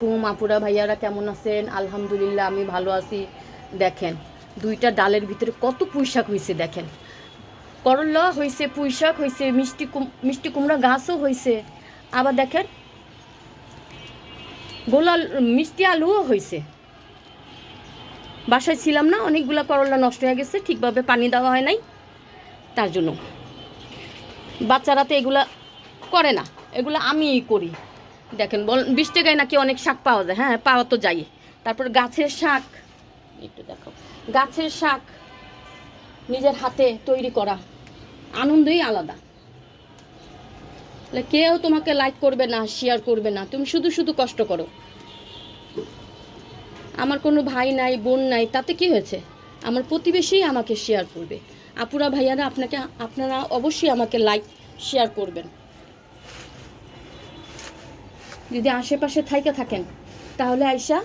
আপুরা ভাইয়ারা কেমন আছেন? আলহামদুলিল্লাহ আমি ভালো আছি। দেখেন দুইটা ডালের ভিতরে কত পুঁইশাক হয়েছে। দেখেন করলা হয়েছে, পুঁইশাক হয়েছে, মিষ্টি কুমড়া গাছও হয়েছে। আবার দেখেন গোলা মিষ্টি আলুও হয়েছে। বাসায় ছিলাম না, অনেকগুলো করলা নষ্ট হয়ে গেছে, ঠিকভাবে পানি দেওয়া হয় নাই, তার জন্য। বাচ্চারা তো এগুলা করে না, এগুলো আমিই করি। দেখেন 20 টাকায় নাকি অনেক শাক পাওয়া যায়। হ্যাঁ, পাওয়া তো যাই। তারপর গাছের শাক, একটু দেখো, গাছের শাক নিজের হাতে তৈরি করা আনন্দই আলাদা। কেউ তোমাকে লাইক করবে না, শেয়ার করবে না, তুমি শুধু শুধু কষ্ট করো। আমার কোনো ভাই নাই, বোন নাই, তাতে কি হয়েছে? আমার প্রতিবেশী আমাকে শেয়ার করবে। আপুরা ভাইয়ারা আপনারা অবশ্যই আমাকে লাইক শেয়ার করবেন। যদি আশেপাশে থাকেন তাহলে আইসা